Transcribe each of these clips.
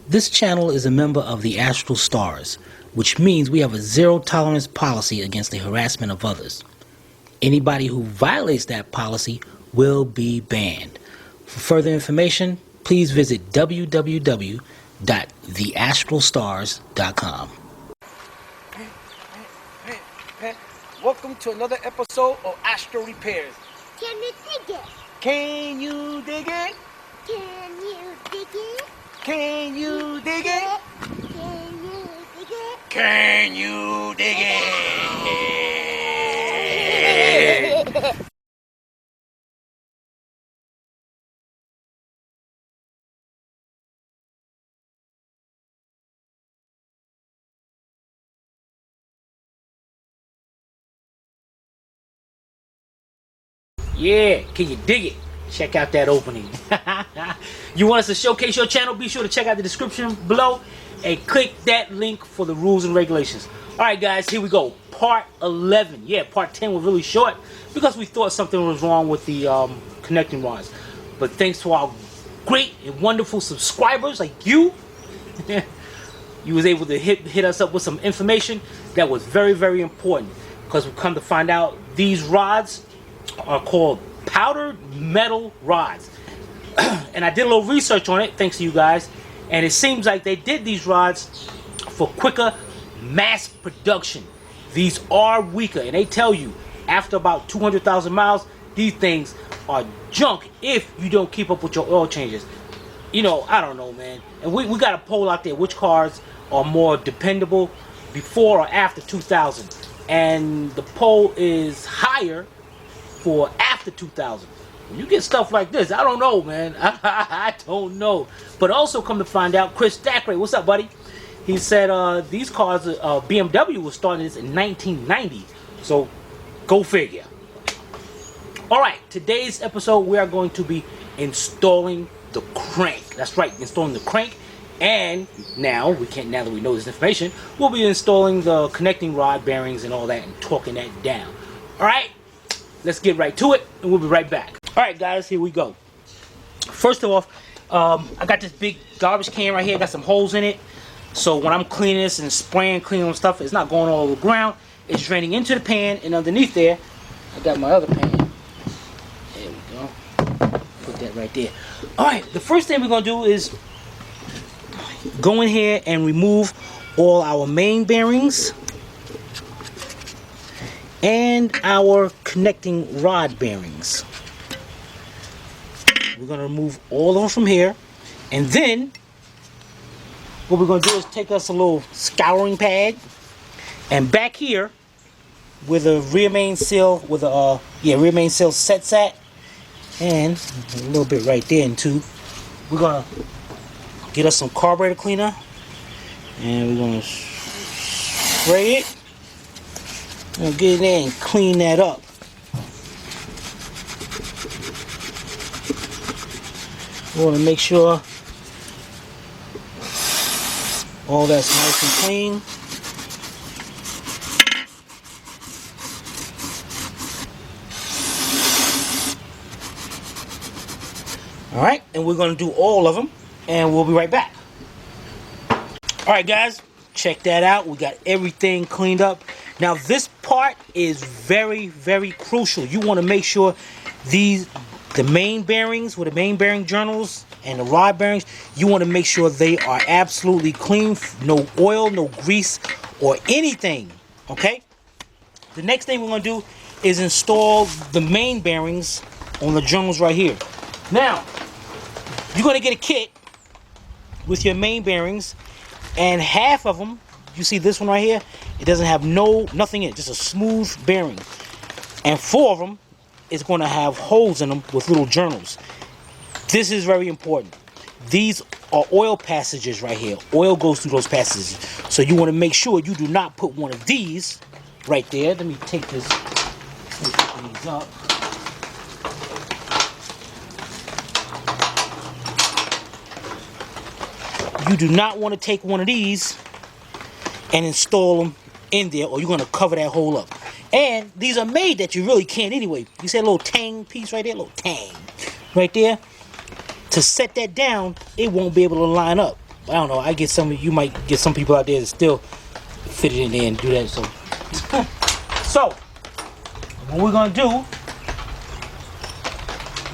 This channel is a member of the Astral Stars, which means we have a zero-tolerance policy against the harassment of others. Anybody who violates that policy will be banned. For further information, please visit www.theastralstars.com. Welcome to another episode of Astro Repairs. Can you dig it? Can you dig it? Can you dig it? Can you dig it? Can you dig it? Can you dig it? Yeah, can you dig it? Check out that opening. You want us to showcase your channel? Be sure to check out the description below and click that link for the rules and regulations. Alright guys, here we go. Part 11. Yeah, part 10 was really short because we thought something was wrong with the connecting rods. But thanks to our great and wonderful subscribers like you, you was able to hit us up with some information that was very, very important. Because we come to find out these rods are called powdered metal rods. And I did a little research on it, thanks to you guys, and it seems like they did these rods for quicker mass production. These are weaker, and they tell you after about 200,000 miles these things are junk if you don't keep up with your oil changes. You know, I don't know, man. And we got a poll out there, which cars are more dependable before or after 2000, and the poll is higher for after 2000. When you get stuff like this, I don't know, man. I don't know. But also come to find out, Chris Stackray, what's up, buddy? He said these cars, BMW was starting this in 1990. So go figure. All right, today's episode we are going to be installing the crank. That's right, installing the crank. And now now that we know this information, we'll be installing the connecting rod bearings and all that and torquing that down. All right. Let's get right to it, and we'll be right back. Alright guys, here we go. First of all, I got this big garbage can right here. Got some holes in it. So when I'm cleaning this and spraying, cleaning stuff, it's not going all over the ground. It's draining into the pan, and underneath there, I got my other pan. There we go. Put that right there. Alright, the first thing we're going to do is go in here and remove all our main bearings and our connecting rod bearings. We're going to remove all of them from here, and then what we're going to do is take us a little scouring pad, and back here where the rear main seal with a rear main seal sets at, and a little bit right there in too, we're going to get us some carburetor cleaner, and we're going to spray it. I'll get in there and clean that up. We want to make sure all that's nice and clean. Alright, and we're going to do all of them, and we'll be right back. Alright guys, check that out. We got everything cleaned up. Now this part is very, very crucial. You want to make sure the main bearings with the main bearing journals and the rod bearings, you want to make sure they are absolutely clean. No oil, no grease, or anything. Okay? The next thing we're going to do is install the main bearings on the journals right here. Now, you're going to get a kit with your main bearings, and half of them, you see this one right here, it doesn't have nothing in it, just a smooth bearing. And 4 of them is going to have holes in them with little journals. This is very important. These are oil passages right here. Oil goes through those passages. So you want to make sure you do not put one of these right there. Let me take this, open these up. You do not want to take one of these and install them in there, or you're going to cover that hole up. And these are made that you really can't anyway. You see a little tang piece right there? A little tang right there. To set that down, it won't be able to line up. I don't know. I get some. You might get some people out there that still fit it in there and do that. So, so what we're gonna do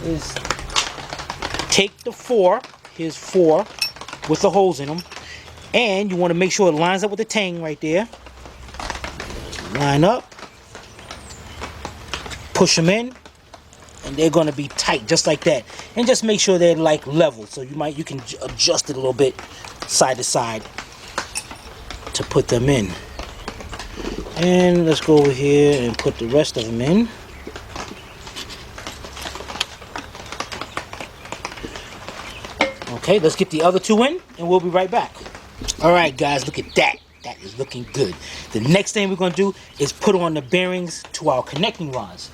is take the 4. Here's 4 with the holes in them, and you want to make sure it lines up with the tang right there. Line up, push them in, and they're going to be tight just like that. And just make sure they're like level, so you can adjust it a little bit side to side to put them in. And let's go over here and put the rest of them in. Okay, let's get the other 2 in, and we'll be right back. All right, guys, look at that. That is looking good. The next thing we're going to do is put on the bearings to our connecting rods.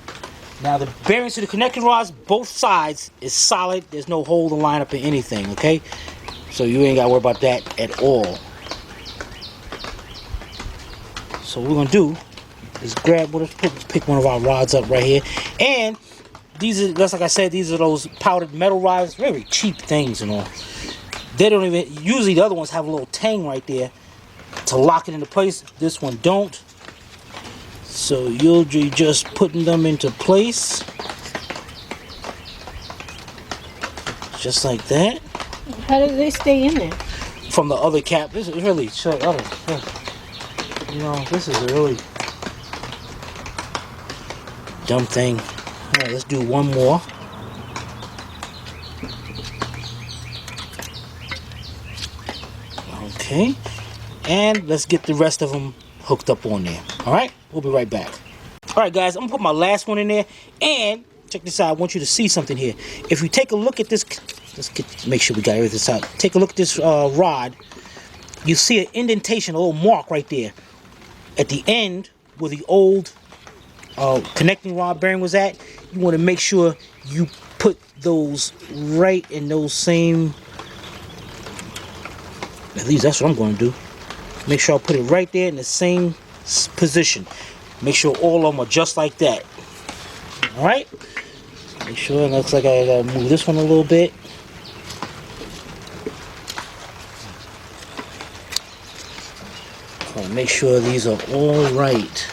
Now, the bearings to the connecting rods, both sides is solid. There's no hole to line up in anything, okay? So you ain't got to worry about that at all. So what we're going to do is pick one of our rods up right here. And these are, just like I said, these are those powdered metal rods. Very cheap things and all. They don't even, usually the other ones have a little tang right there to lock it into place. This one don't. So you'll be just putting them into place. Just like that. How do they stay in there? From the other cap. This is really, you know, this is a really dumb thing. Alright, let's do one more. Okay. And let's get the rest of them hooked up on there. Alright? We'll be right back. Alright, guys, I'm going to put my last one in there. And check this out. I want you to see something here. If you take a look at this, make sure we got everything out. Take a look at this rod. You see an indentation, a little mark right there. At the end where the old connecting rod bearing was at, you want to make sure you put those right in those same, at least that's what I'm going to do. Make sure I put it right there in the same position. Make sure all of them are just like that. Alright? Make sure it looks like I gotta move this one a little bit. Make sure these are all right.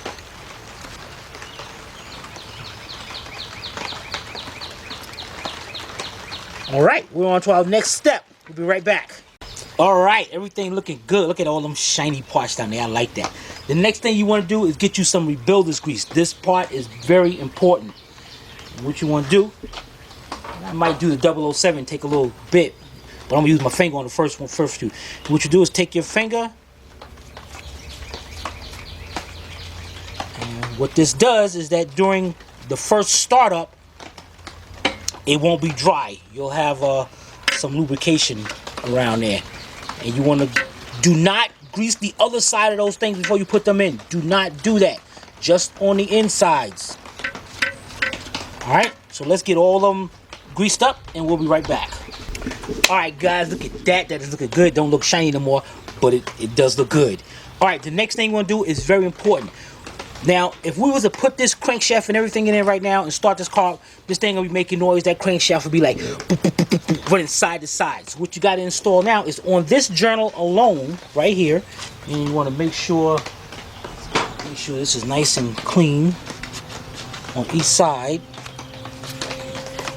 Alright, we're on to our next step. We'll be right back. Alright, everything looking good. Look at all them shiny parts down there. I like that. The next thing you want to do is get you some rebuilder's grease. This part is very important. What you want to do, I might do the 007, take a little bit, but I'm going to use my finger on the first one first. What you do is take your finger. What this does is that during the first startup, it won't be dry. You'll have some lubrication around there. And you want to do not grease the other side of those things before you put them in. Do not do that. Just on the insides. Alright, so let's get all of them greased up and we'll be right back. Alright guys, look at that. That is looking good. Don't look shiny no more, but it does look good. Alright, the next thing we're going to do is very important. Now, if we was to put this crankshaft and everything in there right now and start this car, this thing will be making noise. That crankshaft will be like running side to side. So what you got to install now is on this journal alone, right here, and you want to make sure this is nice and clean on each side.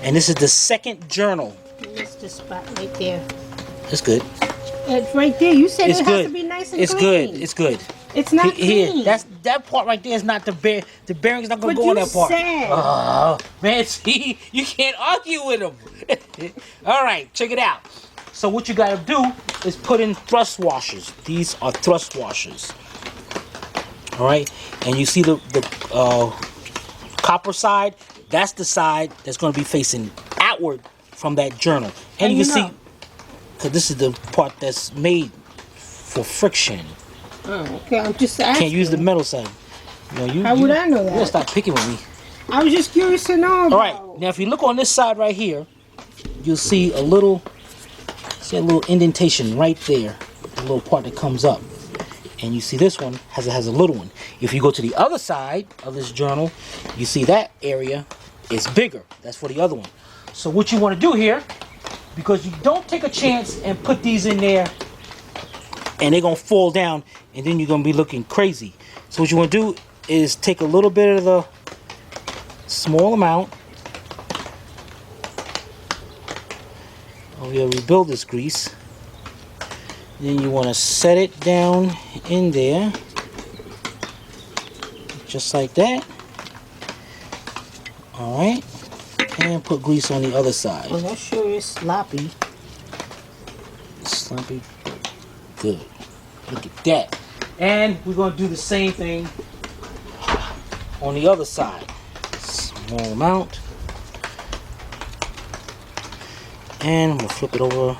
And this is the second journal. That's the spot right there. It's good. It's right there. You said It's it good. has to be nice and It's clean. good. It's good. It's not clean. That part right there is not the bear. The bearing's not gonna But go on that part. said. Oh man, see, you can't argue with them. All right, check it out. So what you gotta do is put in thrust washers. These are thrust washers. All right, and you see the copper side. That's the side that's gonna be facing outward from that journal. And you can see, because this is the part that's made for friction. Oh, okay. I'm just asking. Can't use the metal side. How would I know that? You gotta stop picking with me. I was just curious to know about. All right. Now, if you look on this side right here, you'll see a little indentation right there, the little part that comes up. And you see this one has a little one. If you go to the other side of this journal, you see that area is bigger. That's for the other one. So what you want to do here, because you don't take a chance and put these in there and they're gonna fall down, and then you're gonna be looking crazy. So what you want to do is take a little bit of the small amount of your rebuilder's grease. Then you want to set it down in there, just like that. All right, and put grease on the other side. Well, that sure is sloppy. Sloppy. Good. Look at that. And we're going to do the same thing on the other side. Small amount. And we'll flip it over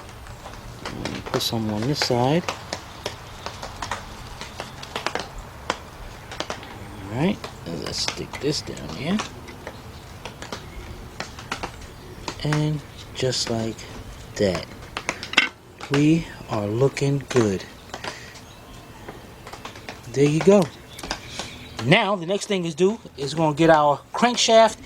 and put some on this side. Alright. Let's stick this down here. And just like that. We are looking good. There you go. Now the next thing is going to get our crankshaft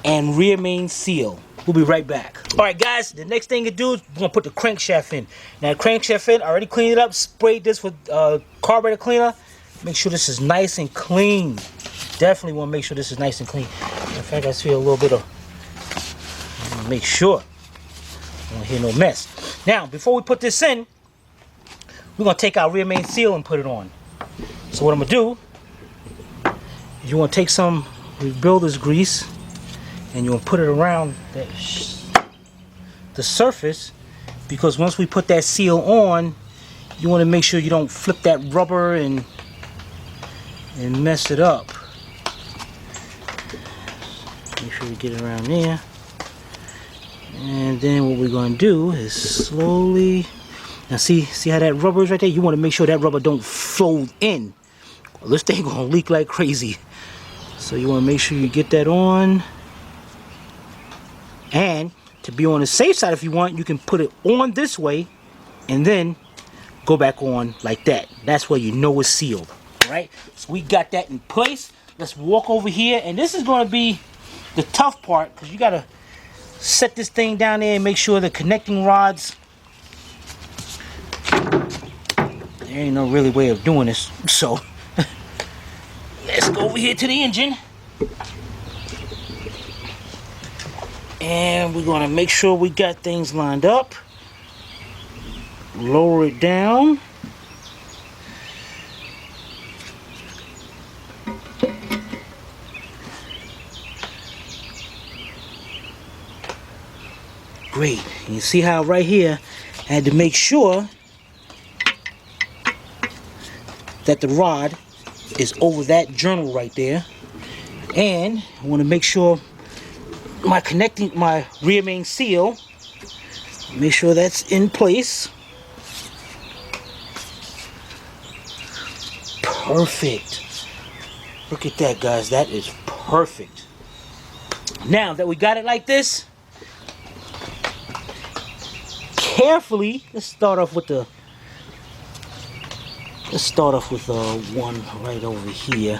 and rear main seal. We'll be right back. Alright guys, the next thing to do is we're going to put the crankshaft in. Now the crankshaft in, I already cleaned it up, sprayed this with carburetor cleaner. Make sure this is nice and clean. Definitely want to make sure this is nice and clean. In fact, I see a little bit of, make sure I don't hear no mess. Now, before we put this in, we're going to take our rear main seal and put it on. So what I'm going to do, you want to take some rebuilder's grease and you want to put it around the surface, because once we put that seal on, you want to make sure you don't flip that rubber and mess it up. Make sure you get it around there. And then what we're going to do is slowly, now see how that rubber is right there? You want to make sure that rubber don't fold in. Well, this thing going to leak like crazy. So you want to make sure you get that on. And to be on the safe side, if you want, you can put it on this way and then go back on like that. That's where you know it's sealed. Alright, so we got that in place. Let's walk over here, and this is going to be the tough part, because you got to set this thing down there and make sure the connecting rods, there ain't no really way of doing this, so let's go over here to the engine and we're going to make sure we got things lined up. Lower it down. Great. You see how right here I had to make sure that the rod is over that journal right there, and I want to make sure my rear main seal, make sure that's in place. Perfect. Look at that, guys. That is perfect. Now that we got it like this, carefully, let's start off with the one right over here.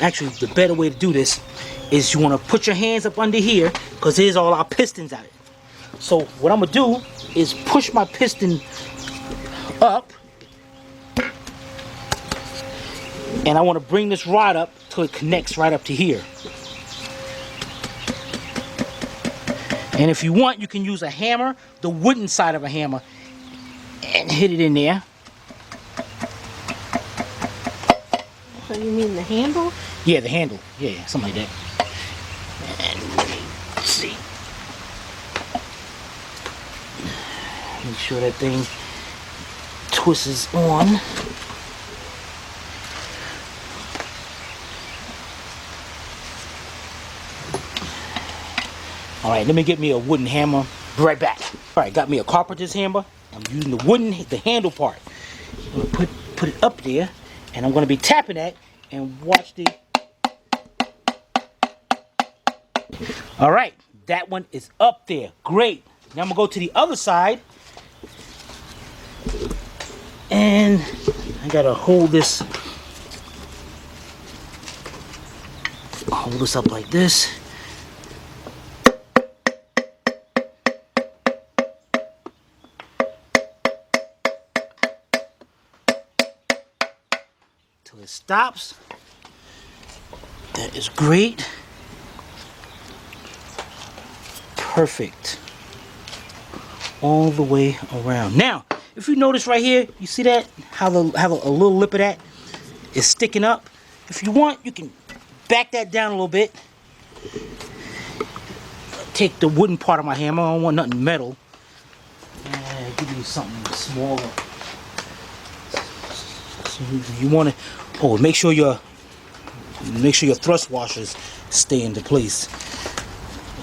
Actually, the better way to do this is you want to put your hands up under here, because here's all our pistons at it. So what I'm gonna do is push my piston up, and I want to bring this rod up till it connects right up to here. And if you want, you can use a hammer, the wooden side of a hammer, and hit it in there. So you mean the handle? Yeah, the handle. Yeah, something like that. And let's see. Make sure that thing twists on. Alright, let me get me a wooden hammer. Be right back. Alright, got me a carpenter's hammer. I'm using the handle part. I'm gonna put it up there, and I'm gonna be tapping that and watch the. Alright, that one is up there. Great. Now I'm gonna go to the other side. And I gotta hold this up like this. So it stops. That is great. Perfect. All the way around. Now, if you notice right here, you see that? How a little lip of that is sticking up. If you want, you can back that down a little bit. Take the wooden part of my hammer. I don't want nothing metal. And give you something smaller. So you want to make sure your thrust washers stay into place.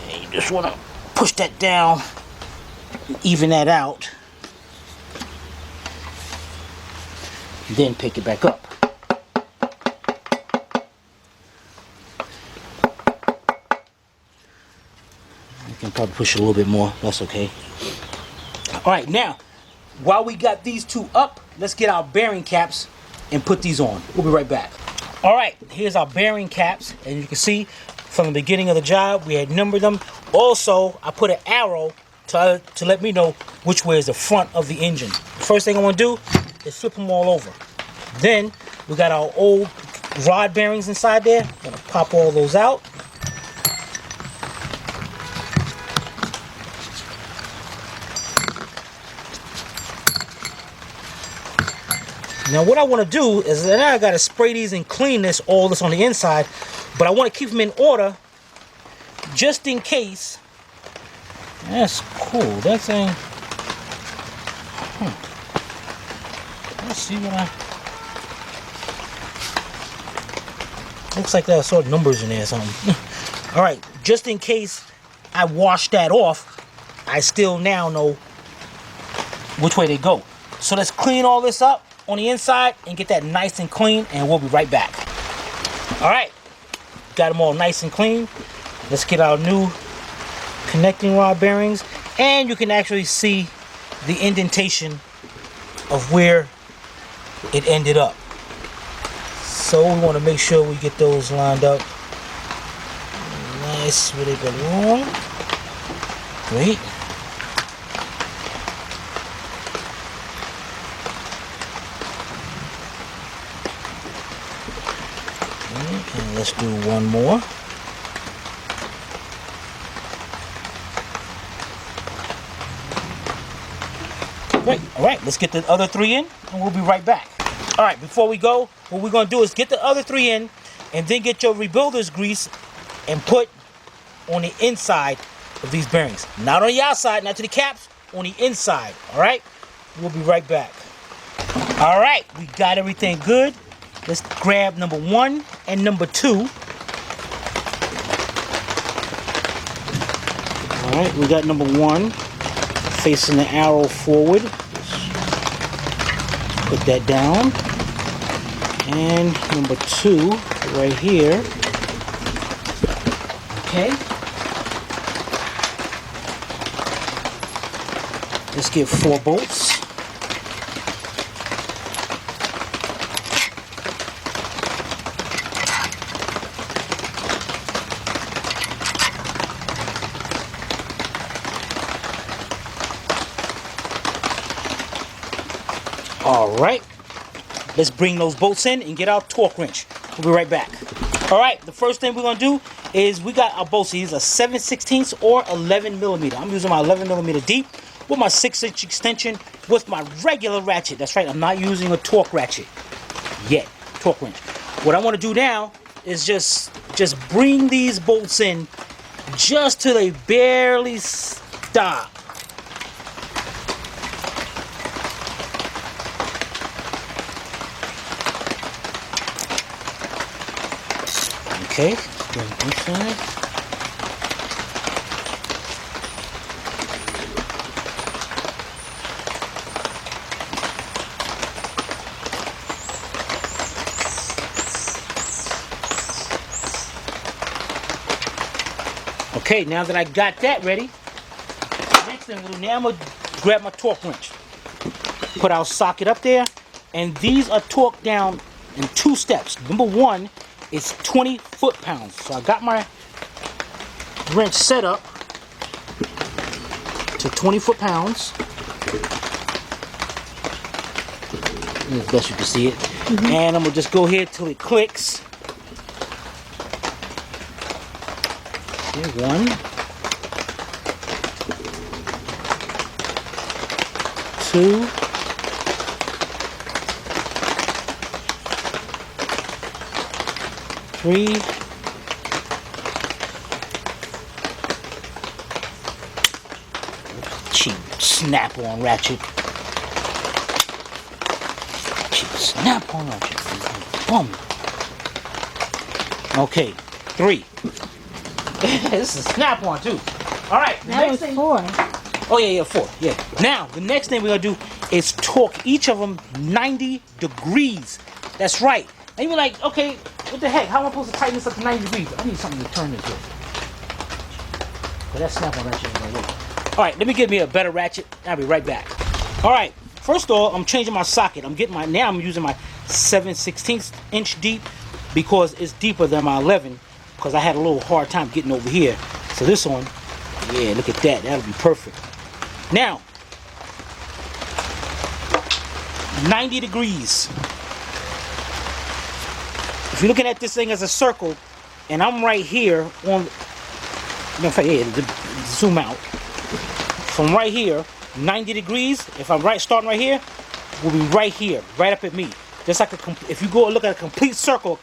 And you just want to push that down, even that out, then pick it back up. You can probably push it a little bit more. That's okay. All right, now while we got these two up, let's get our bearing caps and put these on. We'll be right back. All right, here's our bearing caps, and you can see from the beginning of the job we had numbered them. Also, I put an arrow to let me know which way is the front of the engine. First thing I want to do is flip them all over. Then we got our old rod bearings inside there. I'm gonna pop all those out. Now what I want to do is now I got to spray these and clean all this on the inside, but I want to keep them in order just in case. That's cool. That thing. Let's see what looks like there are sort of numbers in there or something. All right, just in case I wash that off, I still now know which way they go. So let's clean all this up on the inside and get that nice and clean, and we'll be right back. All right, got them all nice and clean. Let's get our new connecting rod bearings, and you can actually see the indentation of where it ended up. So we want to make sure we get those lined up nice where they belong. Great. And let's do one more. Great. All right, let's get the other three in, and we'll be right back. All right, before we go, what we're going to do is get the other three in, and then get your rebuilder's grease and put on the inside of these bearings. Not on the outside, not to the caps, on the inside. All right, we'll be right back. All right, we got everything good. Let's grab number 1 and number 2. All right, we got number 1 facing the arrow forward. Put that down. And number 2 right here. Okay. Let's get 4 bolts. All right, let's bring those bolts in and get our torque wrench. We'll be right back. All right, the first thing we're gonna do is we got our bolts. These are 7/16 or 11 millimeter. I'm using my 11 millimeter deep with my 6-inch extension with my regular ratchet. That's right, I'm not using a torque ratchet yet, torque wrench. What I want to do now is just bring these bolts in just till they barely stop. Okay, bring this side. Okay, now that I got that ready, next thing I'm gonna do now, I'm gonna grab my torque wrench. Put our socket up there, and these are torqued down in 2 steps. Number 1 is 20 foot-pounds. So I got my wrench set up to 20 foot-pounds. as best you can see it. And I'm gonna just go here till it clicks. Okay, 1, 2, 3, 4. Cheap snap-on ratchet. Cheap snap-on ratchet. Boom. Okay, 3. This is a snap-on too. All right. That was 4. Oh yeah, 4. Yeah. Now the next thing we're gonna do is torque each of them 90 degrees. That's right. And you're like, okay, what the heck? How am I supposed to tighten this up to 90 degrees? I need something to turn this with. But that snap-on ratchet ain't gonna work. All right, let me get me a better ratchet. I'll be right back. All right. First of all, I'm changing my socket. I'm using my 7/16 inch deep because it's deeper than my 11. Because I had a little hard time getting over here. So this one, yeah, look at that. That'll be perfect. Now, 90 degrees. If you're looking at this thing as a circle, and I'm right here on, zoom out. From right here, 90 degrees, if I'm starting right here, will be right here, right up at me. Just like if you go look at a complete circle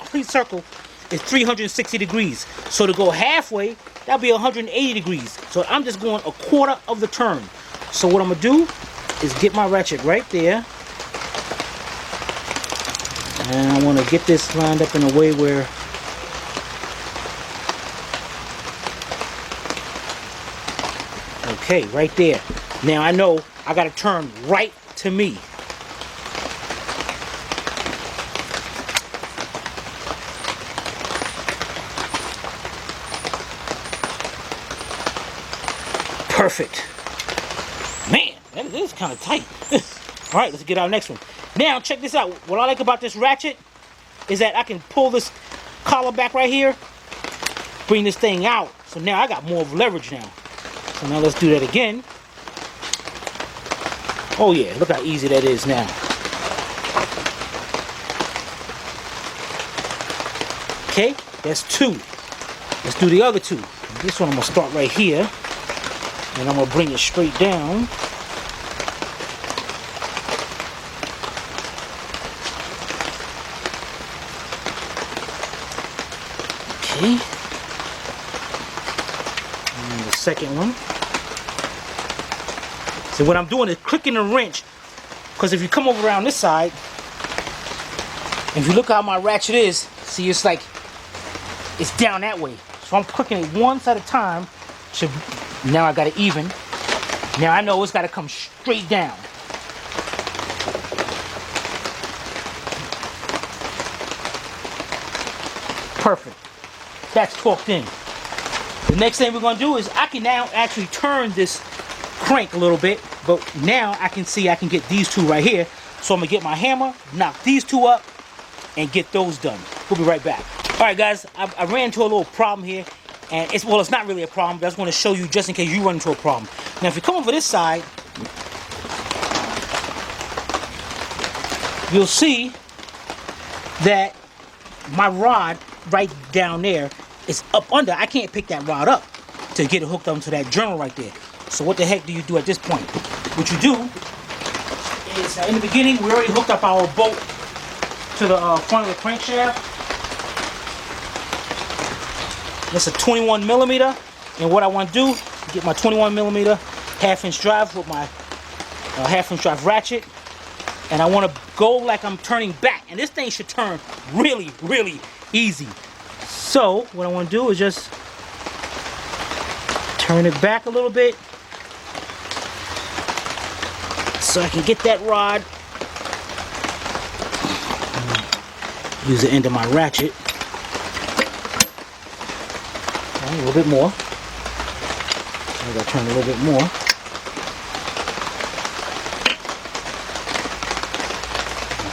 is 360 degrees. So to go halfway, that'll be 180 degrees. So I'm just going a quarter of the turn. So what I'm gonna do is get my ratchet right there. And I want to get this lined up in a way where okay, right there. Now I know I gotta turn right to me. Perfect. Man, that is kind of tight. All right, let's get our next one. Now, check this out. What I like about this ratchet is that I can pull this collar back right here, bring this thing out. So now I got more of leverage now. So now let's do that again. Oh yeah, look how easy that is now. Okay, that's 2. Let's do the other 2. This one I'm gonna start right here. And I'm going to bring it straight down. Okay. And the second one. So what I'm doing is clicking the wrench. Because if you come over around this side, if you look how my ratchet is, see it's like, it's down that way. So I'm clicking it once at a time. Now I got it even. Now I know it's got to come straight down. Perfect. That's torqued in. The next thing we're going to do is I can now actually turn this crank a little bit. But now I can see I can get these 2 right here. So I'm going to get my hammer, knock these 2 up, and get those done. We'll be right back. All right, guys. I ran into a little problem here. And it's not really a problem, but I just want to show you just in case you run into a problem. Now, if you come over this side, you'll see that my rod right down there is up under. I can't pick that rod up to get it hooked onto that journal right there. So what the heck do you do at this point? What you do is, in the beginning, we already hooked up our bolt to the front of the crankshaft. It's a 21 millimeter, and what I want to do is get my 21 millimeter half-inch drive with my half-inch drive ratchet, and I want to go like I'm turning back, and this thing should turn really, really easy. So what I want to do is just turn it back a little bit so I can get that rod. Use the end of my ratchet. A little bit more. I gotta turn a little bit more.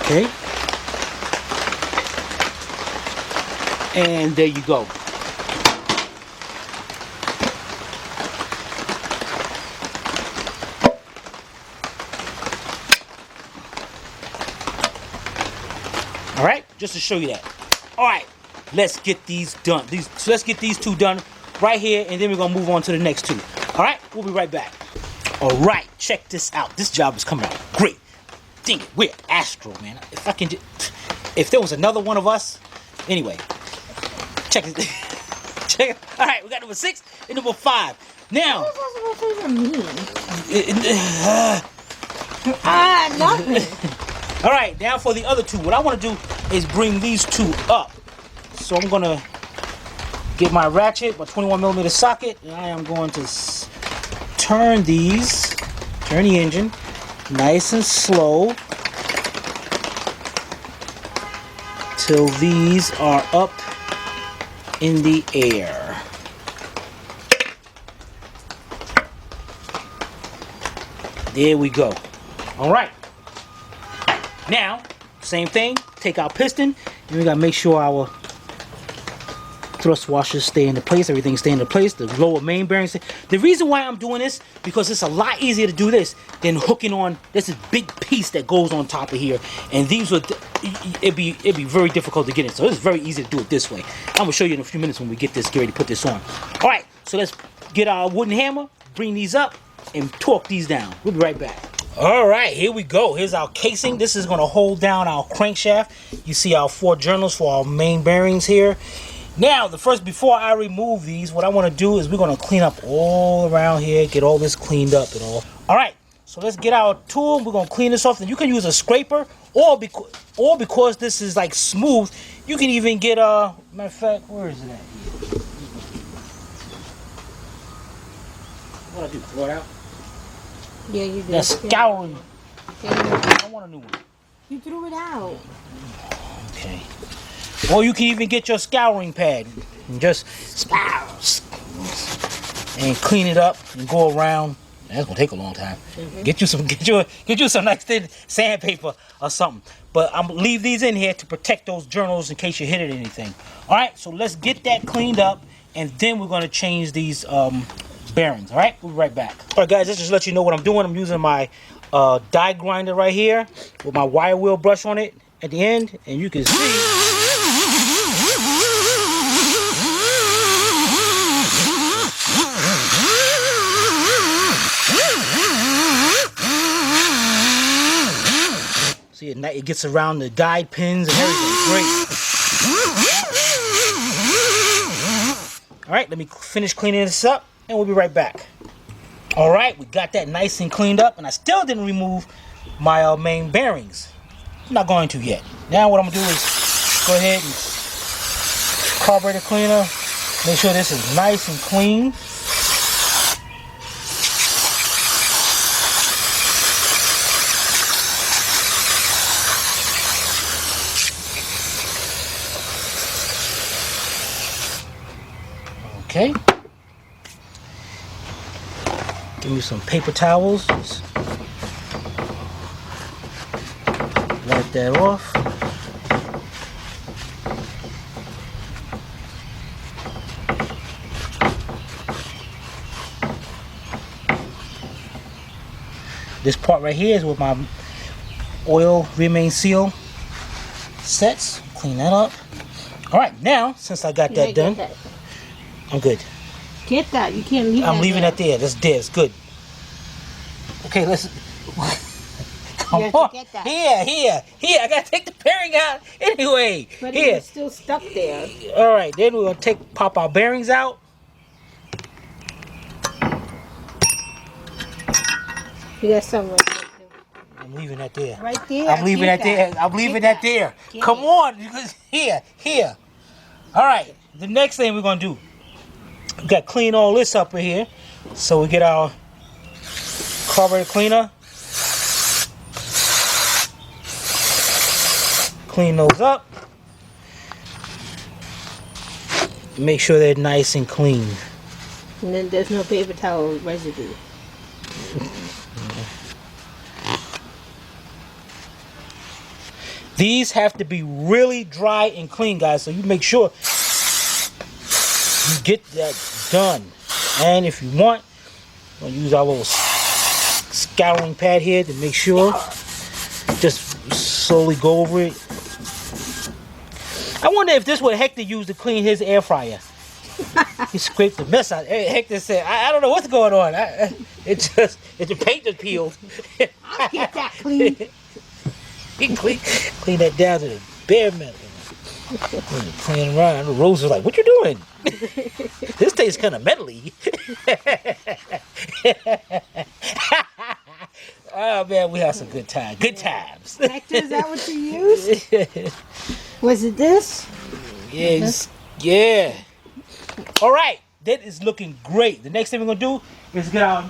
Okay. And there you go. All right, just to show you that. All right, let's get these done. Let's get these two done right here, and then we're gonna move on to the next two. All right, we'll be right back. All right, check this out. This job is coming out great. Dang it, we're Astro, man. If I can, if there was another one of us, anyway. Check it. Check it. All right, we got number 6 and number 5. Now. What was I supposed to mean? Nothing. All right, now for the other two. What I want to do is bring these two up. So I'm gonna get my ratchet, my 21mm socket, and I am going to turn the engine nice and slow till these are up in the air. There we go. All right. Now, same thing. Take our piston, and we gotta make sure our thrust washers stay into place. Everything stay into place. The lower main bearings. The reason why I'm doing this because it's a lot easier to do this than hooking on. This is big piece that goes on top of here, and these would it'd be very difficult to get in. So it's very easy to do it this way. I'm gonna show you in a few minutes when we get this, get ready to put this on. All right, so let's get our wooden hammer, bring these up, and torque these down. We'll be right back. All right, here we go. Here's our casing. This is gonna hold down our crankshaft. You see our 4 journals for our main bearings here. Now, before I remove these, what I want to do is we're going to clean up all around here, get all this cleaned up and all. All right, so let's get our tool. We're going to clean this off. And you can use a scraper, or because this is like smooth, you can even get a, matter of fact, where is it at? What do I do? Throw it out? Yeah, you did. That's scouring. I want a new one. You threw it out. Okay. Or you can even get your scouring pad and just and clean it up and go around. That's gonna take a long time. Get you some nice thin sandpaper or something. But I'm gonna leave these in here to protect those journals in case you hit it or anything. All right, so let's get that cleaned up, and then we're gonna change these bearings. All right, we'll be right back. All right, guys, let's just let you know what I'm doing. I'm using my die grinder right here with my wire wheel brush on it at the end, and you can see. See, it gets around the guide pins and everything. Great. All right, let me finish cleaning this up, and we'll be right back. All right, we got that nice and cleaned up, and I still didn't remove my main bearings. I'm not going to yet. Now what I'm gonna do is go ahead and carburetor cleaner. Make sure this is nice and clean. Okay. Give me some paper towels. Just wipe that off. This part right here is where my oil remain seal sets. Clean that up. All right, now since I got that done, I'm good. Get that. You can't leave it. I'm leaving that there. That's there. It's good. Okay, let's. Come on. Get that. Here. I gotta take the bearing out anyway. But here. it's still stuck there. All right, then we're gonna pop our bearings out. You got something right there too. I'm leaving that there. Right there. I'm leaving that there. I'm leaving that there. Come on, because here. All right. The next thing we're gonna do. We got to clean all this up in here. So we get our carburetor cleaner. Clean those up. Make sure they're nice and clean. And then there's no paper towel residue. These have to be really dry and clean, guys. So you make sure you get that done. And if you want, we'll use our little scouring pad here to make sure. Just slowly go over it I wonder if this is what Hector used to clean his air fryer. He scraped the mess out. Hector said, I don't know what's going on. The paint just peeled. I'll get that clean. He cleaned that down to the bare minimum. Playing around. Rose was like, what you doing? This tastes kind of metally. Oh man, we had some good times. Good times. Hector, is that what you used? Was it this? Yes. Yeah. All right. That is looking great. The next thing we're going to do is get our...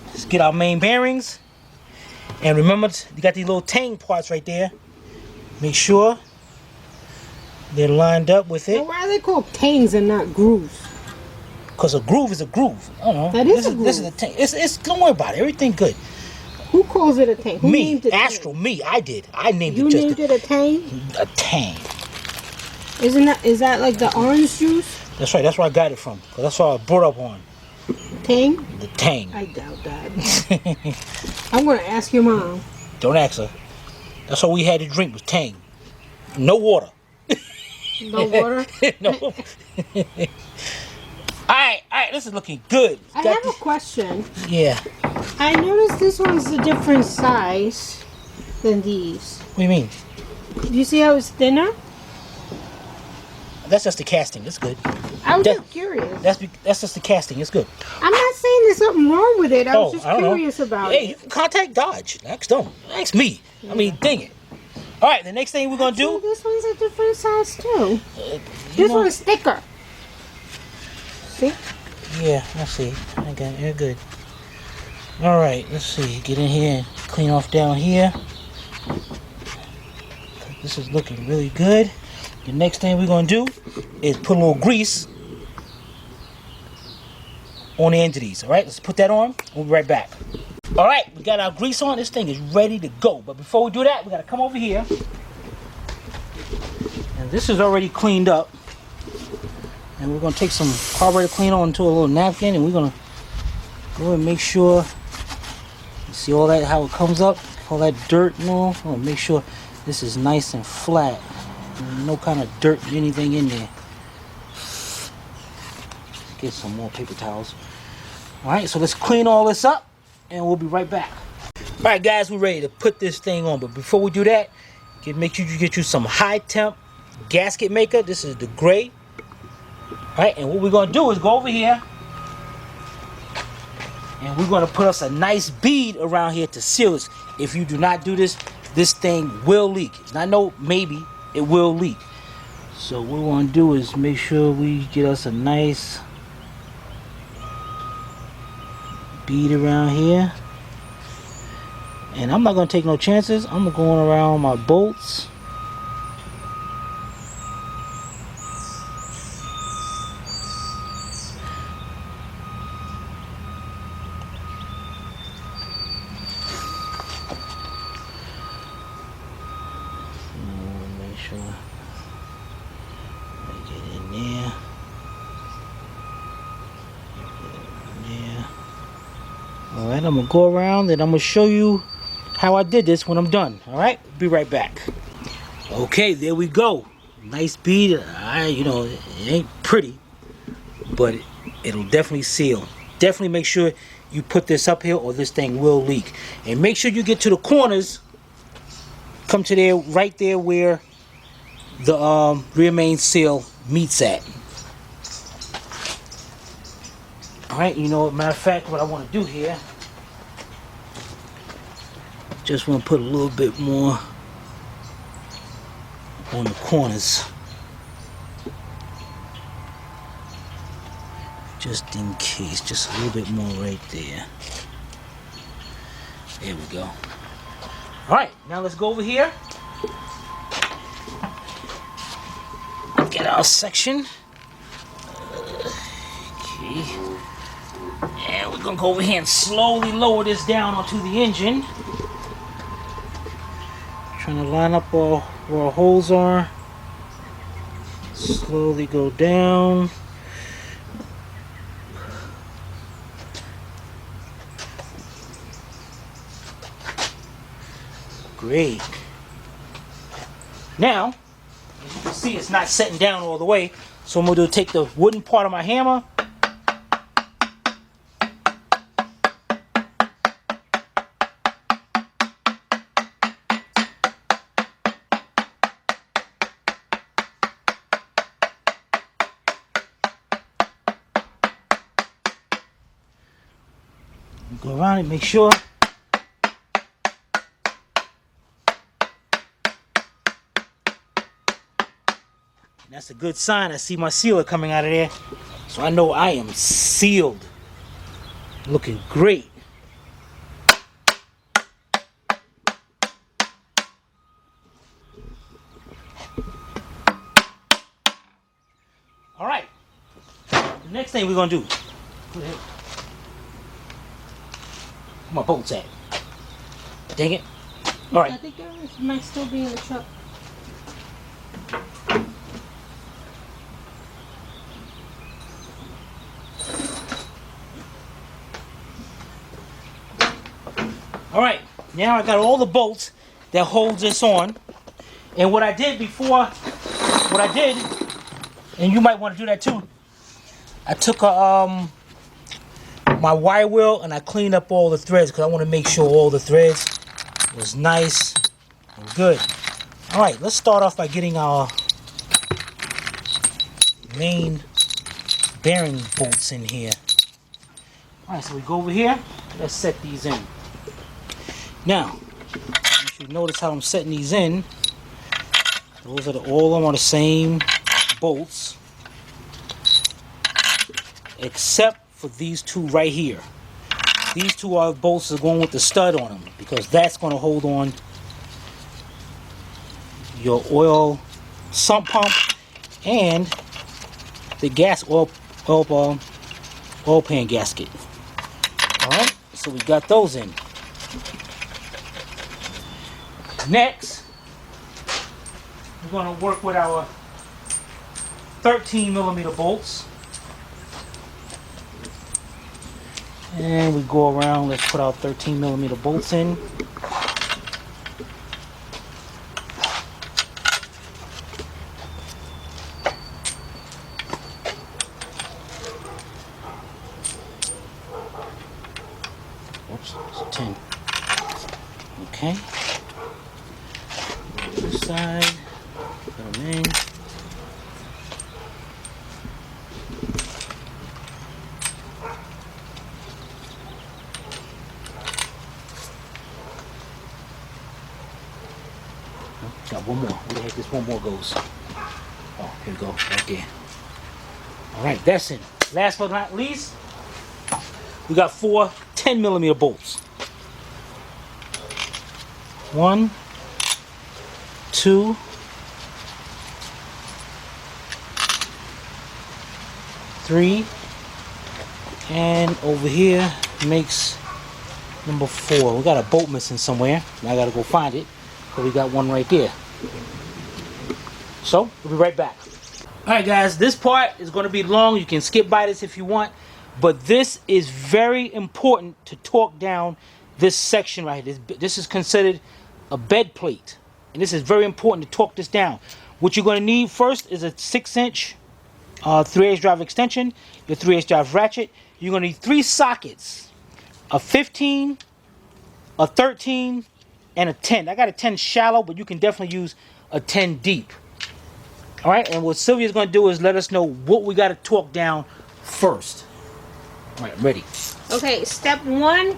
Let's get our main bearings. And remember, you got these little tang parts right there. Make sure they're lined up with it. Well, why are they called tangs and not grooves? Because a groove is a groove. I don't know. That is a groove. This is a tang. Don't worry about it. Everything good. Who calls it a tang? Who Me, named it Astro, tang? me, I did. I named You it just named it a tang? a tang. Is that like the orange juice? That's right. That's where I got it from. 'Cause that's what I brought up on. Tang? The tang. I doubt that. I'm gonna ask your mom. Don't ask her. That's all we had to drink was tang. No water. No water? No. Alright, this is looking good. I have a question. Yeah. I noticed this one's a different size than these. What do you mean? Do you see how it's thinner? That's just the casting. It's good. I was That- just curious. That's just the casting. It's good. I'm not saying there's something wrong with it. I was just I don't curious know. about Hey, you it. can contact Dodge. Ask them. Ask me. I mean, dang it. All right, the next thing we're gonna So do. this one's a different size too. You This know- one's thicker. See? Yeah, I see. I got it. You're good. All right, let's see. Get in here and clean off down here. This is looking really good. The next thing we're gonna do is put a little grease on the end of these. All right, let's put that on. We'll be right back. All right, we got our grease on. This thing is ready to go. But before we do that, we gotta come over here. And this is already cleaned up. And we're gonna take some carburetor cleaner onto a little napkin, and we're gonna go and make sure. You see all that, how it comes up, all that dirt and all. I wanna make sure this is nice and flat. No kind of dirt, anything in there. Get some more paper towels. All right, so let's clean all this up, and we'll be right back. All right, guys, we're ready to put this thing on. But before we do that, make sure you get you some high temp gasket maker. This is the gray. All right, and what we're gonna do is go over here, and we're gonna put us a nice bead around here to seal this. If you do not do this, this thing will leak. It's not no maybe, it will leak. So what we want to do is make sure we get us a nice bead around here. And I'm not gonna take no chances. I'm going around my bolts. Make sure I get in there. All right, I'm gonna go around and I'm gonna show you how I did this when I'm done. All right, be right back. Okay, there we go. Nice bead. You know, it ain't pretty, but it'll definitely seal. Definitely make sure you put this up here or this thing will leak. And make sure you get to the corners. Come to there, right there where the rear main seal meets at. Alright, you know, matter of fact, what I want to do here, just want to put a little bit more on the corners. Just in case, just a little bit more right there. There we go. Alright, now let's go over here. Get our section. Okay. And we're gonna go over here and slowly lower this down onto the engine. Trying to line up where our holes are. Slowly go down. Great. Now, as you can see, it's not setting down all the way. So I'm going to do take the wooden part of my hammer. Go around and make sure. That's a good sign. I see my sealer coming out of there. So I know I am sealed. Looking great. Alright. The next thing we're going to do. Go ahead. Where my bolts at? Dang it. Alright. I think there might still be in the truck. Alright, now I got all the bolts that holds this on. And what I did before, and you might want to do that too, I took my wire wheel and I cleaned up all the threads because I want to make sure all the threads was nice and good. Alright, let's start off by getting our main bearing bolts in here. Alright, so we go over here, let's set these in. Now, you should notice how I'm setting these in. Those are all of them are the same bolts, except for these two right here. These two are bolts that are going with the stud on them because that's going to hold on your oil sump pump and the oil pan gasket. All right, so we got those in. Next, we're going to work with our 13mm bolts. And we go around, let's put our 13mm bolts in. Oops, it's 10. Okay. This side, put them in. Got one more. Where the heck this one more goes? Oh, here we go, right there. Alright, that's in. Last but not least, we got 4 10mm bolts. 1, 2, 3, and over here makes number 4. We got a bolt missing somewhere. Now I gotta go find it. But we got one right there. So we'll be right back. Alright guys, this part is going to be long. You can skip by this if you want. But this is very important to torque down this section right here. This is considered a bed plate. And this is very important to torque this down. What you're going to need first is a 6-inch 3/8 drive extension, your 3/8 drive ratchet. You're going to need 3 sockets. A 15, a 13, and a 10. I got a 10 shallow, but you can definitely use a 10 deep. Alright, and what Sylvia's going to do is let us know what we got to torque down first. Alright, I'm ready. Okay, step 1, you're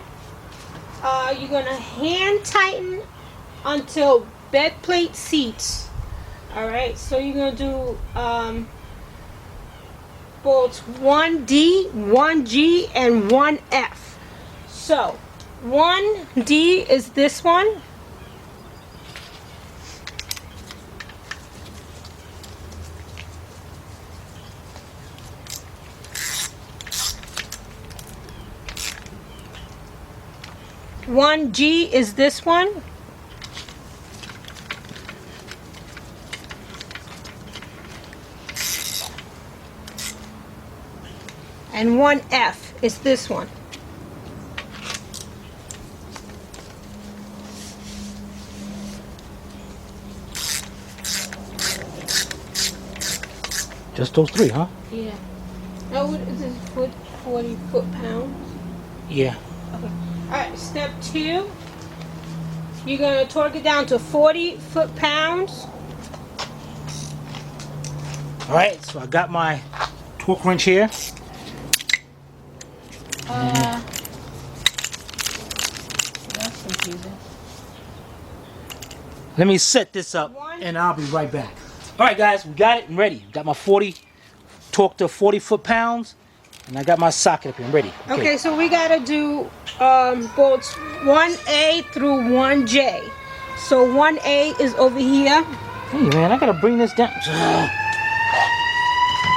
going to hand tighten until bed plate seats. Alright, so you're going to do bolts 1D, 1G, and 1F. So, 1D is this one. One G is this one. And 1F is this one. Just those three, huh? Yeah. Oh, what is this? 40 foot-pounds? Yeah. Okay. Alright, step 2. You're going to torque it down to 40 foot-pounds. Alright, so I got my torque wrench here. That's confusing. Let me set this up and I'll be right back. Alright guys, we got it and ready. Got my 40, torque to 40 foot-pounds, and I got my socket up here and ready. Okay, so we got to do bolts 1A through 1J. So 1A is over here. Hey man, I gotta bring this down.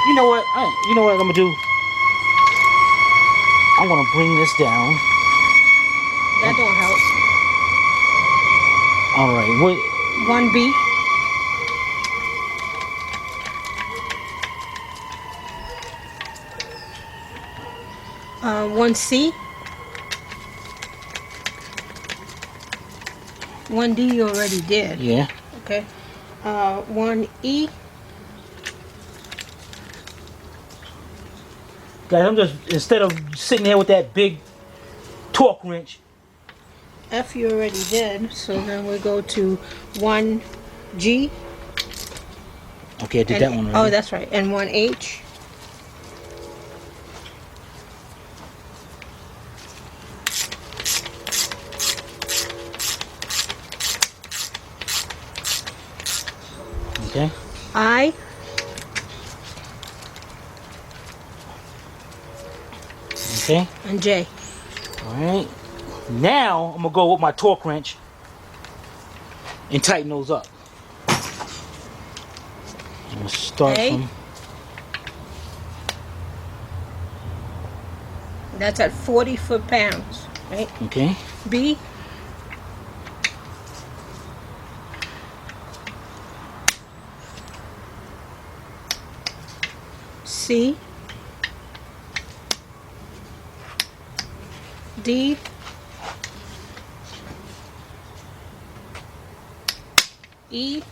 You know what? You know what I'm gonna do? I'm gonna bring this down. That don't help. Alright, what? 1B. Uh, 1C. 1D you already did. Yeah. Okay. 1E. Guys, I'm just, instead of sitting here with that big torque wrench. F you already did. So then we go to 1G. Okay, I did that one already. Oh, that's right. And 1H. Okay. I. Okay. And J. Alright. Now I'm gonna go with my torque wrench and tighten those up. I'm gonna start A. from. That's at 40 foot-pounds, right? Okay. B. C. D. E.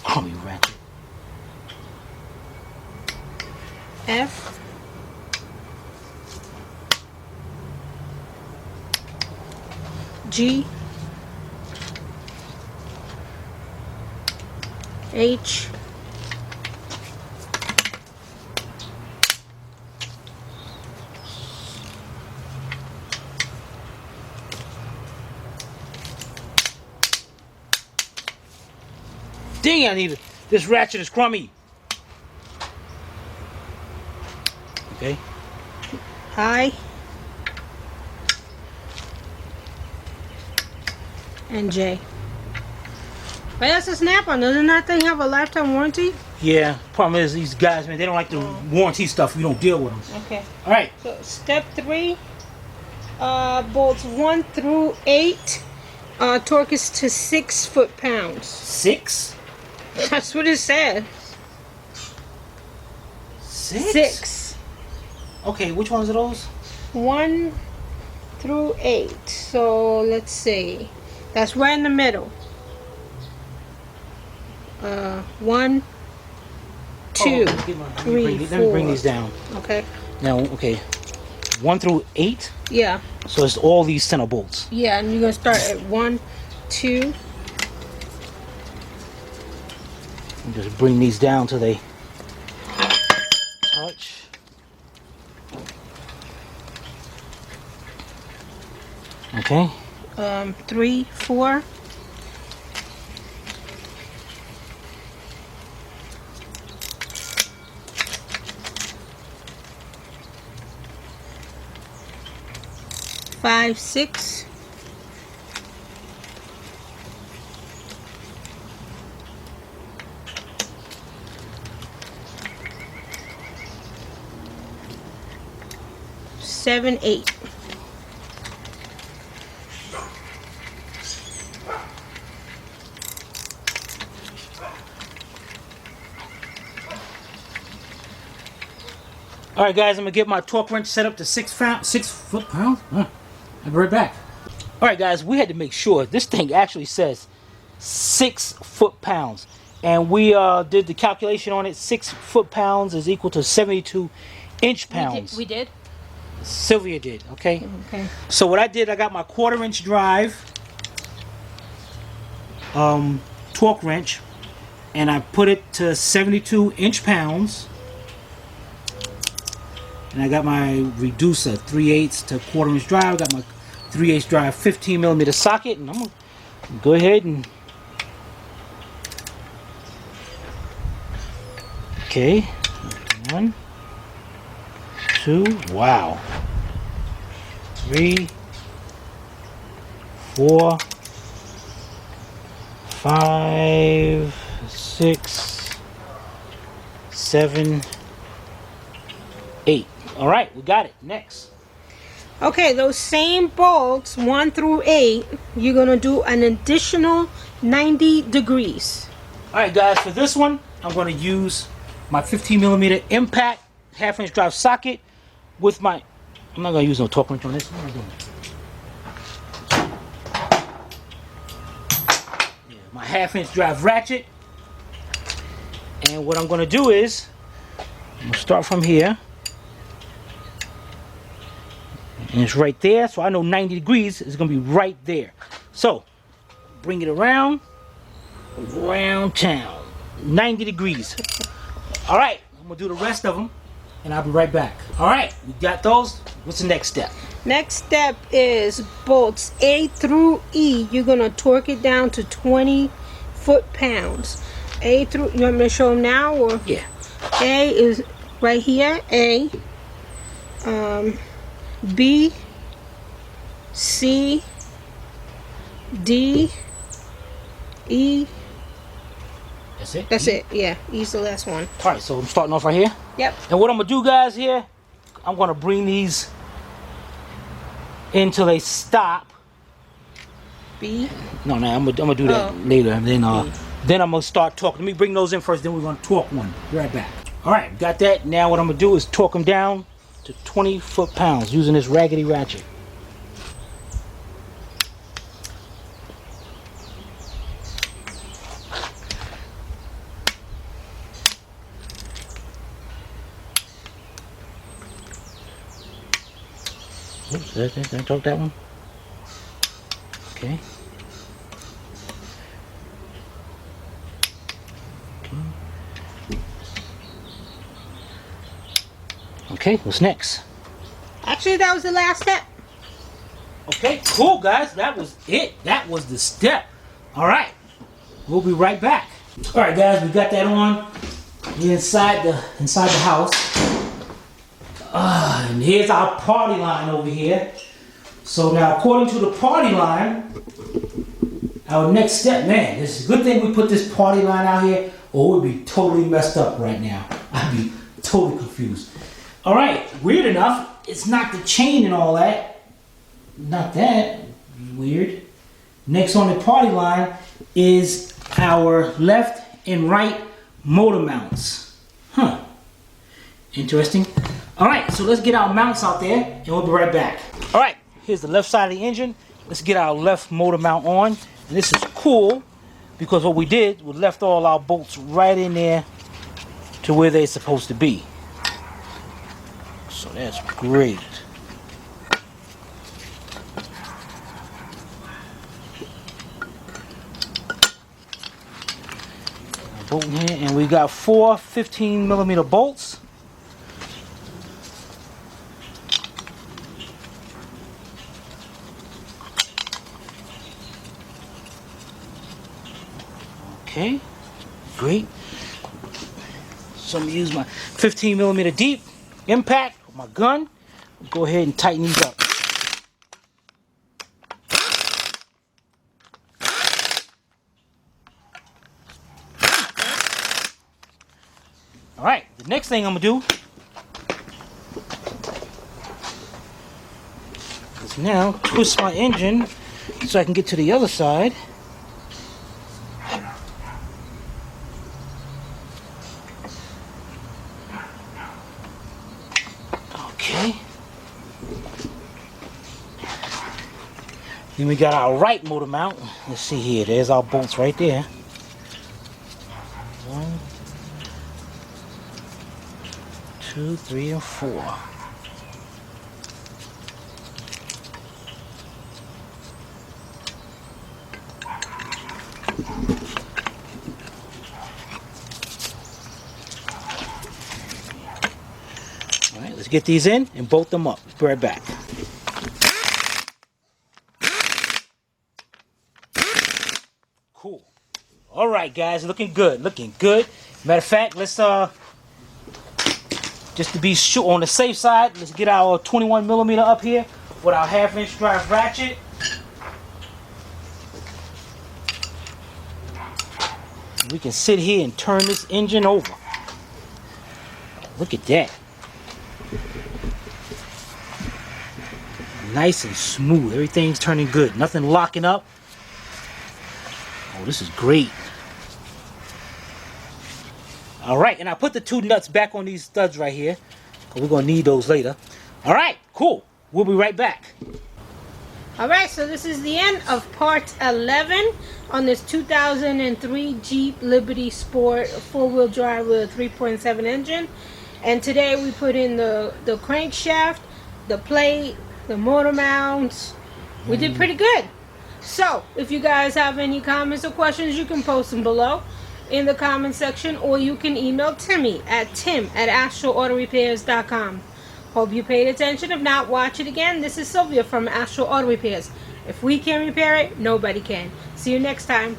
Crummy ratchet. F. G. H. Dang, I need it. This ratchet is crummy. Okay. I. And J. But that's a snap-on. Doesn't that thing have a lifetime warranty? Yeah. Problem is, these guys, man, they don't like the warranty stuff. We don't deal with them. Okay. All right. So step 3, bolts 1 through 8, torque is to 6 foot-pounds. 6? That's what it said. 6? 6. Okay, which ones are those? 1 through 8. So let's see. That's right in the middle. 1, 2, 3, 4. Let me bring these down. Okay. Now, okay. 1 through 8? Yeah. So it's all these center bolts. Yeah, and you're gonna start at 1, 2. And just bring these down till they touch. Okay. 3, 4. Five, 6. 7, 8. All right, guys, I'm gonna get my torque wrench set up to 6 foot-pounds. I'll be right back. All right, guys, we had to make sure this thing actually says 6 foot-pounds. And we did the calculation on it. 6 foot-pounds is equal to 72 inch-pounds. We did. Sylvia did, okay? Okay. So what I did, I got my 1/4-inch drive torque wrench, and I put it to 72 inch-pounds. And I got my reducer, 3/8 to 1/4-inch drive. I got my 3/8 drive 15mm socket, and I'm gonna go ahead and okay, 1, 2, wow, 3, 4, 5, 6, 7, 8. All right, we got it. Next. Okay, those same bolts 1 through 8, you're gonna do an additional 90 degrees. All right, guys, for this one, I'm going to use my 15mm impact 1/2-inch drive socket with my. I'm not going to use no torque wrench on this. What am I doing? Yeah, my 1/2-inch drive ratchet. And what I'm going to do is, I'm going to start from here. And it's right there, so I know 90 degrees is going to be right there. So, bring it around town. 90 degrees. All right, I'm going to do the rest of them, and I'll be right back. All right, we got those. What's the next step? Next step is bolts A through E. You're gonna torque it down to 20 foot-pounds. A through, you want me to show them now? Or Yeah. A is right here, A. B, C, D, E. That's it? That's it, yeah. E's the last one. All right, so I'm starting off right here. Yep. And what I'm going to do, guys, here, I'm going to bring these until they stop. B. No, I'm gonna do that later, and then I'm gonna start torquing. Let me bring those in first, then we're gonna torque one. Be right back. All right, got that. Now what I'm gonna do is torque them down to 20 foot-pounds using this raggedy ratchet. Oops, did I torque that one? Okay. Okay, what's next? Actually, that was the last step. Okay, cool, guys. That was it. That was the step. All right, we'll be right back. All right, guys, we got that on. We're inside the house. And here's our party line over here. So now, according to the party line, our next step, man, it's a good thing we put this party line out here, or we'd be totally messed up right now. I'd be totally confused. All right, weird enough, it's not the chain and all that. Not that weird. Next on the party line is our left and right motor mounts. Huh. Interesting. All right, so let's get our mounts out there, and we'll be right back. All right, here's the left side of the engine. Let's get our left motor mount on. And this is cool because what we did, we left all our bolts right in there to where they're supposed to be. So that's great. Bolt in here, and we got 4 15mm bolts. Okay, great. So I'm gonna use my 15mm deep impact with my gun. Go ahead and tighten these up. All right, the next thing I'm gonna do is now twist my engine so I can get to the other side. Okay. Then we got our right motor mount. Let's see here. There's our bolts right there. 1, 2, 3, and 4. Alright, let's get these in and bolt them up. Be right back. Cool. Alright guys, looking good. Looking good. Matter of fact, let's just to be sure on the safe side, let's get our 21mm up here with our 1/2" drive ratchet. We can sit here and turn this engine over. Look at that. Nice and smooth. Everything's turning good. Nothing locking up. Oh, this is great. Alright, and I put the 2 nuts back on these studs right here. We're going to need those later. Alright, cool. We'll be right back. Alright, so this is the end of part 11 on this 2003 Jeep Liberty Sport 4-wheel drive with a 3.7 engine. And today we put in the crankshaft, the plate, the motor mounts. We did pretty good. So, if you guys have any comments or questions, you can post them below in the comment section, or you can email Timmy at tim@astralautorepairs.com. Hope you paid attention. If not, watch it again. This is Sylvia from Astral Auto Repairs. If we can repair it, nobody can. See you next time.